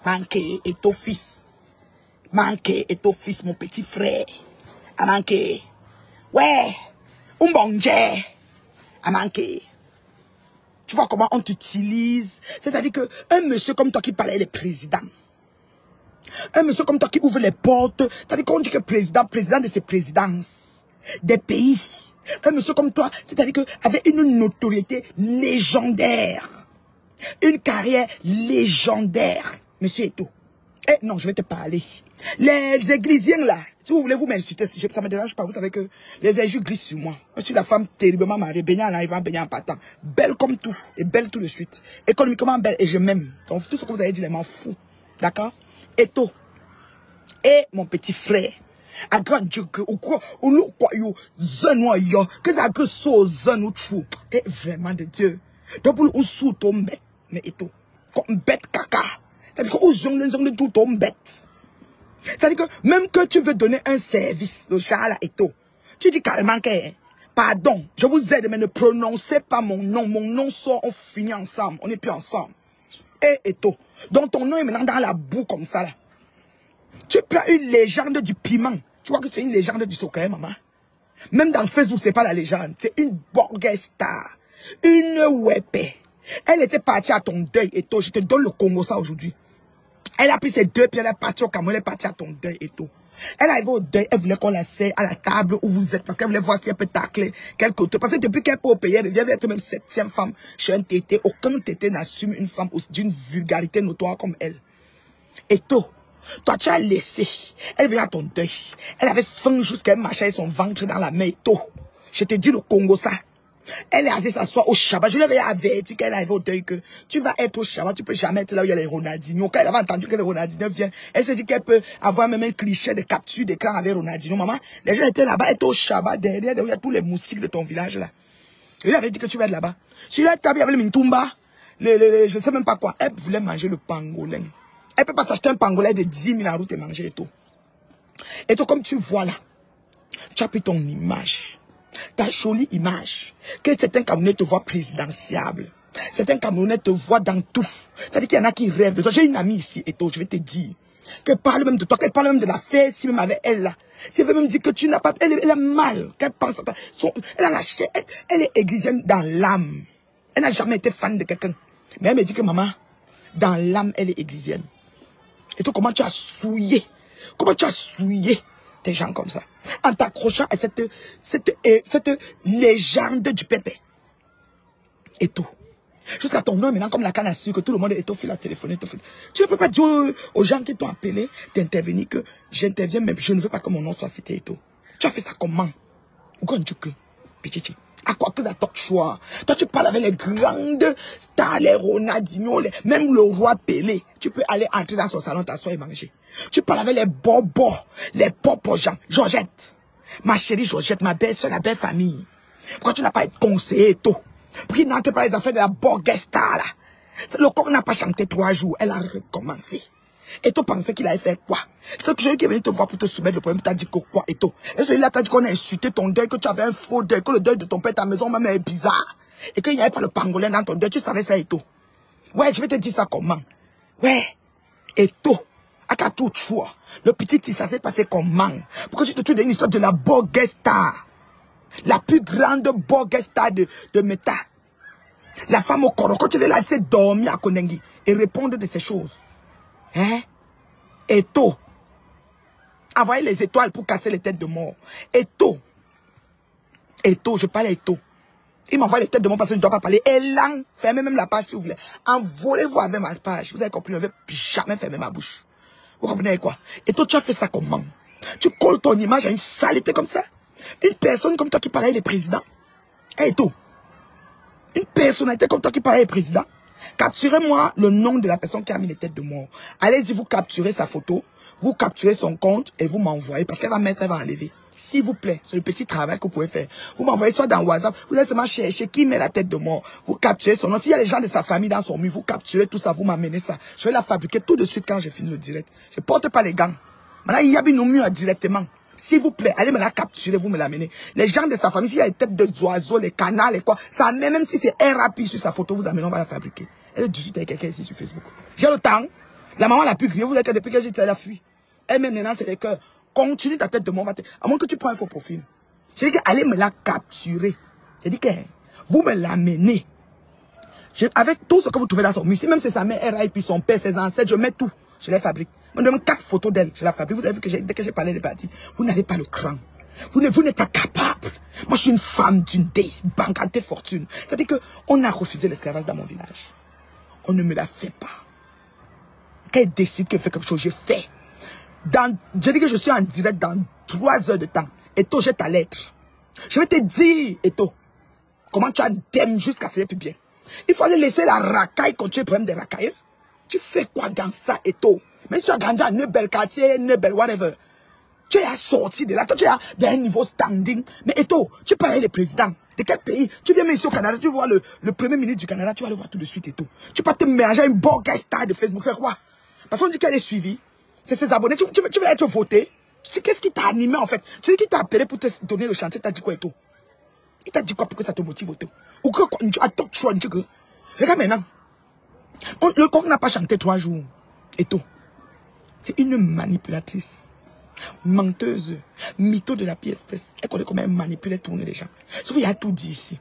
Manqué et ton fils. Manqué et ton fils, mon petit frère. A manqué. Ouais. Un bon Dieu. A manqué. Tu vois comment on t'utilise. C'est-à-dire que un monsieur comme toi qui parlait les présidents. Un monsieur comme toi qui ouvre les portes. C'est-à-dire qu'on dit que président de ses présidences. Des pays. Un monsieur comme toi, c'est-à-dire que avec une notoriété légendaire. Une carrière légendaire. Monsieur Eto. Eh non, je vais te parler. Les églisiens là, si vous voulez vous m'insulter, ça me dérange pas. Vous savez que les injures glissent sur moi. Je suis la femme terriblement mariée, baignant en arrivant, baignant en partant. Belle comme tout, et belle tout de suite. Économiquement belle, et je m'aime. Donc tout ce que vous avez dit, je m'en fous. D'accord? Eto. Et mon petit frère. A grand Dieu que ou quoi ou nous quoi yo zano yo que ça que so zano trou. Et vraiment de Dieu. Donc pour on sous tombe mais Eto comme bête caca. C'est-à-dire que aux tout tombe bête. C'est-à-dire que même que tu veux donner un service, le chat là Eto, tu dis carrément que pardon, je vous aide mais ne prononcez pas mon nom sort, on finit ensemble, on n'est plus ensemble. Et Eto, donc ton nom est maintenant dans la boue comme ça là. Tu prends une légende du piment. Tu vois que c'est une légende du soccer, maman. Même dans Facebook, c'est pas la légende. C'est une burger star. Une wepé. Elle était partie à ton deuil et tout. Je te donne le Congo ça aujourd'hui. Elle a pris ses deux pieds, elle est partie au Cameroun, elle est partie à ton deuil et tout. Elle arrive au deuil, elle voulait qu'on la serre à la table où vous êtes. Parce qu'elle voulait voir si elle peut tacler quelque côté. Parce que depuis qu'elle peut au pays, elle devient être même 7e femme chez un tété. Aucun tété n'assume une femme d'une vulgarité notoire comme elle. Et tout. Toi, tu as laissé. Elle venait à ton deuil. Elle avait faim jusqu'à marcher avec son ventre dans la main et tout. Je te dis le Congo ça. Elle est assise s'asseoir au Shabbat. Je lui avais averti qu'elle arrivait au deuil que tu vas être au Shabbat. Tu peux jamais être là où il y a les Ronaldinho. Quand elle avait entendu que les Ronaldinho viennent, elle s'est dit qu'elle peut avoir même un cliché de capture d'écran avec Ronaldinho. Maman, les gens étaient là-bas, étaient au Shabbat derrière, il y a tous les moustiques de ton village là. Je lui avais dit que tu vas être là-bas. Si là, tu avais le Mintumba, je sais même pas quoi. Elle voulait manger le pangolin. Elle peut pas s'acheter un pangolin de 10 000 en route et manger et tout. Et tout comme tu vois là, tu as pris ton image, ta jolie image, que certains Camerounais te voient présidentiable. Certains Camerounais te voient dans tout. C'est-à-dire qu'il y en a qui rêvent de toi. J'ai une amie ici et tout, je vais te dire, qu'elle parle même de toi, qu'elle parle même de la fête, si même avec elle là. Si elle veut même dire que tu n'as pas, elle a mal, qu'elle pense à toi. Elle a lâché, elle est églisienne dans l'âme. Elle n'a jamais été fan de quelqu'un. Mais elle me dit que maman, dans l'âme, elle est églisienne. Et toi, comment tu as souillé des gens comme ça, en t'accrochant à cette légende du pépé. Et tout. Jusqu'à ton nom maintenant, comme la canne à sucre, que tout le monde est au fil à téléphoner. Tu ne peux pas dire aux gens qui t'ont appelé d'intervenir que j'interviens, mais je ne veux pas que mon nom soit cité et tout. Tu as fait ça comment? Ou quand tu que, petit. À quoi que ça t'as choix? Toi, tu parles avec les grandes stars, les Ronaldinho, même le roi Pelé. Tu peux aller entrer dans son salon, t'asseoir et manger. Tu parles avec les bobos, les popos gens. Georgette, ma chérie Georgette, ma belle soeur, la belle famille. Pourquoi tu n'as pas été conseillé et tout? Pourquoi tu n'entres pas les affaires de la burger star là? Le corps n'a pas chanté 3 jours, elle a recommencé. Et tu pensais qu'il allait faire quoi? C'est que celui qui est venu te voir pour te soumettre le problème, t'as dit que quoi et tout. Et celui-là t'a dit qu'on a insulté ton deuil, que tu avais un faux deuil, que le deuil de ton père, ta maison même est bizarre. Et qu'il n'y avait pas le pangolin dans ton deuil, tu savais ça et tout. Ouais, je vais te dire ça comment? Ouais, et tout. À tout choix. Le petit, ça s'est passé comment? Pourquoi tu te trouves une histoire de la burger star? La plus grande burger star de Meta. La femme au corps, quand tu veux la laisser dormir à Konengi et répondre de ces choses. Hein? Eto. Envoyer les étoiles pour casser les têtes de mort. Eto. Eto, je parle Eto. Il m'envoie les têtes de mort parce que je ne dois pas parler. Élan, fermez même la page si vous voulez. Envolez-vous avec ma page. Vous avez compris, je ne vais jamais fermer ma bouche. Vous comprenez quoi? Eto, tu as fait ça comment? Tu colles ton image à une saleté comme ça? Une personne comme toi qui parlait les présidents. Eto. Une personnalité comme toi qui parlait les présidents. Capturez-moi le nom de la personne qui a mis les têtes de mort. Allez-y, vous capturez sa photo, vous capturez son compte et vous m'envoyez parce qu'elle va mettre, elle va enlever. S'il vous plaît, c'est le petit travail que vous pouvez faire. Vous m'envoyez soit dans WhatsApp, vous allez seulement chercher qui met la tête de mort. Vous capturez son nom. S'il y a les gens de sa famille dans son mur, vous capturez tout ça, vous m'amenez ça. Je vais la fabriquer tout de suite quand j'ai fini le direct. Je ne porte pas les gants. Maintenant, il y a bien nos murs directement. S'il vous plaît, allez me la capturer, vous me l'amenez. Les gens de sa famille, s'il y a les têtes d'oiseaux, les canals et quoi, ça même si c'est un rapide sur sa photo, vous amenez, on va la fabriquer. Elle est 18 avec quelqu'un ici sur Facebook. J'ai le temps. La maman l'a pu griller. Vous êtes que depuis que j'ai dit, elle a fui. Elle-même, maintenant, c'est les cœurs. Continue ta tête de mon vaté. À moins que tu prends un faux profil. J'ai dit qu'allez me la capturer. J'ai dit que vous me l'amenez. Avec tout ce que vous trouvez dans son musée, même si sa mère, elle et puis son père, ses ancêtres, je mets tout. Je les fabrique. On me donne 4 photos d'elle. Je la fabrique. Vous avez vu que dès que j'ai parlé des parties, vous n'avez pas le cran. Vous n'êtes pas capable. Moi, je suis une femme d'une bancante fortune. C'est-à-dire qu'on a refusé l'esclavage dans mon village. On ne me la fait pas. Quand elle décide qu'elle fait quelque chose, je fais. Je dis que je suis en direct dans 3 heures de temps. Eto, j'ai ta lettre. Je vais te dire, Eto, comment tu as t'aimes jusqu'à ce que plus bien. Il faut aller laisser la racaille continuer le problème des racailles. Tu fais quoi dans ça, Eto? Mais tu as grandi à Nebel quartier, Nebel whatever. Tu es sorti de là, toi tu es d'un niveau standing. Mais Eto, tu parles avec le président. De quel pays? Tu viens même ici au Canada, tu vois le premier ministre du Canada, tu vas le voir tout de suite, Eto. Tu peux te mélanger à une bonne star de Facebook, c'est quoi? Parce qu'on dit qu'elle est suivie. C'est ses abonnés. Tu veux être voté. Qu'est-ce qui t'a animé en fait? Tu sais qui t'a appelé pour te donner le chantier, t'as dit quoi, Eto? Il t'a dit quoi pour que ça te motive, Eto? Ou que attends, tu vois, regarde maintenant. Le coq n'a pas chanté 3 jours, Eto. C'est une manipulatrice. Menteuse, mytho de la pire espèce. Elle connaît comment elle manipule et tourne les gens. Sauf qu'il y a tout dit ici.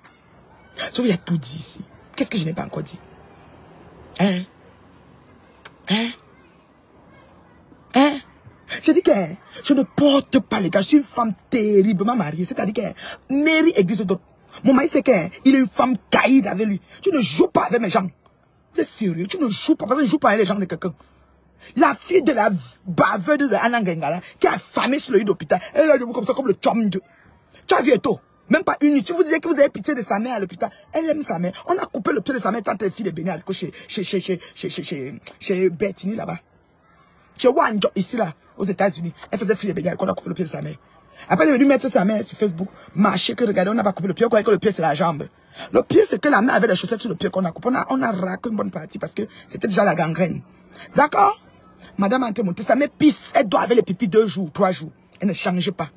Sauf qu'il y a tout dit ici. Qu'est-ce que je n'ai pas encore dit? Hein? Je dis que je ne porte pas les gars. Je suis une femme terriblement mariée. C'est-à-dire que Mary existe d'autres. Mon mari c'est qu'il est une femme caïde avec lui. Tu ne joues pas avec mes gens. C'est sérieux. Tu ne joues pas. Parce que je ne joue pas avec les gens de quelqu'un. La fille de la baveuse de Anna Ngengala, qui a affamé sur le lit d'hôpital, elle est debout comme ça, comme le chum de. Tu as vu Eto? Même pas une. Si vous disiez que vous avez pitié de sa mère à l'hôpital, elle aime sa mère. On a coupé le pied de sa mère tant elle fille de Béni à chez Bertini là-bas. Chez Wanjo, ici là, aux États-Unis. Elle faisait fille de Béni, on a coupé le pied de sa mère. Après, elle est venue mettre sa mère sur Facebook, marcher, que regarder, on n'a pas coupé le pied, on croyait que le pied c'est la jambe. Le pied, c'est que la mère avait des chaussettes sur le pied qu'on a coupé. On a raqué une bonne partie parce que c'était déjà la gangrène. D'accord? Madame Antemonte, sa mère pisse, elle doit avoir les pipis 2 jours, 3 jours. Elle ne change pas.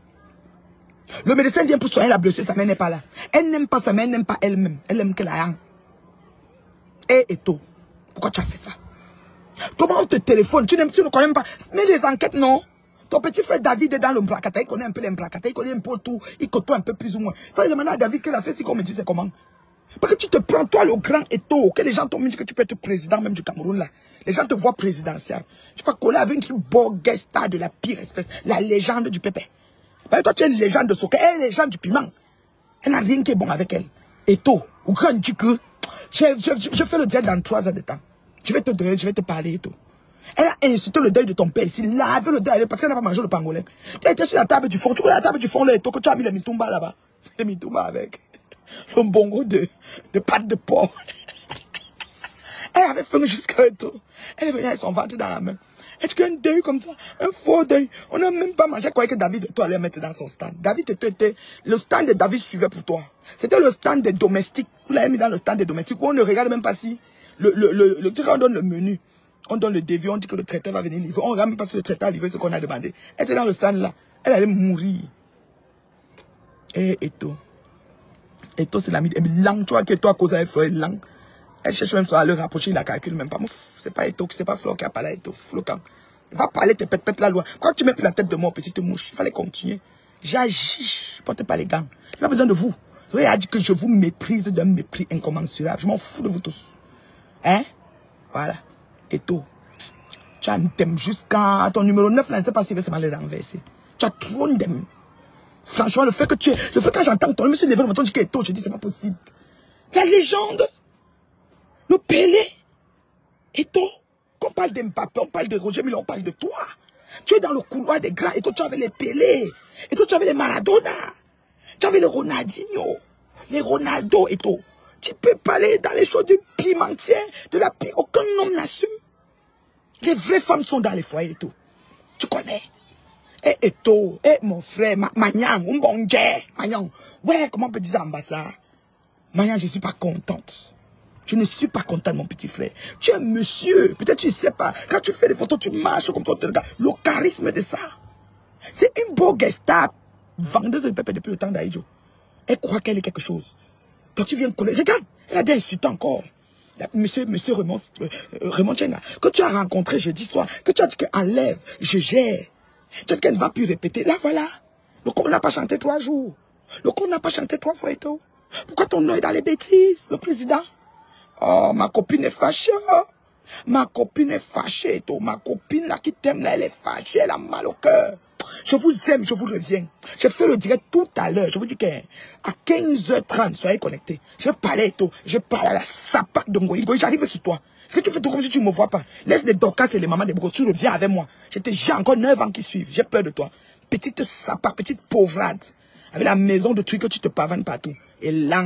Le médecin vient pour soigner la blessure, sa mère n'est pas là. Elle n'aime pas sa mère, elle n'aime pas elle-même. Elle aime que la yang. Eto, pourquoi tu as fait ça? Comment on te téléphone? Tu ne connais même pas. Mais les enquêtes, non. Ton petit frère David est dans l'Ombracata, il connaît un peu l'Ombracata, il connaît un peu tout, il côtoie un peu plus ou moins. Il faut demander à David qu'il a fait si qu'on me dit c'est comment. Parce que tu te prends toi le grand Eto, que les gens t'ont dit que tu peux être président même du Cameroun là. Les gens te voient présidentiel. Tu peux coller avec une bonne star de la pire espèce, la légende du pépé. Parce que toi tu es une légende de Soka, elle est une légende du piment. Elle n'a rien qui est bon avec elle. Eto, ou grand du que je fais le diable dans 3 heures de temps. Je vais te donner, je vais te parler Eto. Elle a insulté le deuil de ton père ici, lavé le deuil parce qu'elle n'a pas mangé le pangolin. Tu étais sur la table du fond, tu vois la table du fond là, Eto, que tu as mis le mitumba là-bas. Le mitumba avec un bongo de pâte de porc. Elle avait fait jusqu'à Eto. Elle est venue avec son ventre dans la main. Est-ce qu'un deuil comme ça, un faux deuil, on n'a même pas mangé. Je croyais que David, toi, allait mettre dans son stand. David était, le stand de David suivait pour toi. C'était le stand des domestiques. Vous l'avez mis dans le stand des domestiques où on ne regarde même pas si on donne le menu. On donne le devis, on dit que le traiteur va venir livrer. On ne regarde même pas si le traiteur a livré ce qu'on a demandé. Elle était dans le stand là. Elle allait mourir. Et Eto. Eto, c'est l'ami. Langue, tu vois que toi, cause avec Fleur, langue. Elle cherche même à le rapprocher, il la calcule même pas. C'est pas Eto, c'est pas Fleur qui a parlé à Eto. Flocan. Va parler, te pète la loi. Quand tu mets plus la tête de moi, petite mouche, il fallait continuer. J'agis, je porte pas les gants. Je n'ai pas besoin de vous. Vous avez dit que je vous méprise d'un mépris incommensurable. Je m'en fous de vous tous. Hein? Voilà. Eto. Tu as un thème jusqu'à ton numéro 9, là, je ne sais pas si c'est mal renversé. Tu as trop d'aimes. Franchement, le fait que quand j'entends ton monsieur lever le menton, je dis qu'Eto, je dis c'est pas possible. La légende. Le Pelé. Eto. Quand on parle d'Mbappé, on parle de Roger Mila, on parle de toi. Tu es dans le couloir des grands. Eto, tu avais les Pelé. Eto, tu avais les Maradona. Tu avais les Ronaldinho. Les Ronaldo, Eto. Tu peux parler dans les choses du pimentière, de la pire. Aucun homme n'assume. Les vraies femmes sont dans les foyers, Eto. Tu connais. Eh, Eto, eh, mon frère, Magnang, Magnang. Ouais, comment on peut dire ça, ça? Magnang, je ne suis pas contente. Je ne suis pas contente, mon petit frère. Tu es monsieur. Peut-être tu ne sais pas. Quand tu fais des photos, tu marches comme ça. Le charisme de ça. C'est une beau gesta. Vendeuse de pépé depuis le temps d'Aïdjo. Elle croit qu'elle est quelque chose. Quand tu viens coller, regarde, elle a des insultes encore. Monsieur Raymond Tchenga, que tu as rencontré jeudi soir, que tu as dit qu'enlève, je gère. Tu as dit qu'elle ne va plus répéter. Là, voilà. Le corps n'a pas chanté 3 jours. Le corps n'a pas chanté 3 fois et tout. Pourquoi ton nom est dans les bêtises, le président? Oh, ma copine est fâchée. Ma copine est fâchée et tout. Ma copine là qui t'aime là, elle est fâchée, elle a mal au cœur. Je vous aime, je vous reviens. J'ai fait le direct tout à l'heure. Je vous dis qu'à 15h30, soyez connectés. Je parlais et tout. Je parle à la sapate de Ngoï. J'arrive sur toi. Est-ce que tu fais tout comme si tu ne me vois pas? Laisse les Dorcas et les mamans des Bro. Tu reviens avec moi. J'ai encore 9 ans qui suivent. J'ai peur de toi. Petite sapate, petite pauvrade. Avec la maison de trucs que tu te pavanes partout. Et là,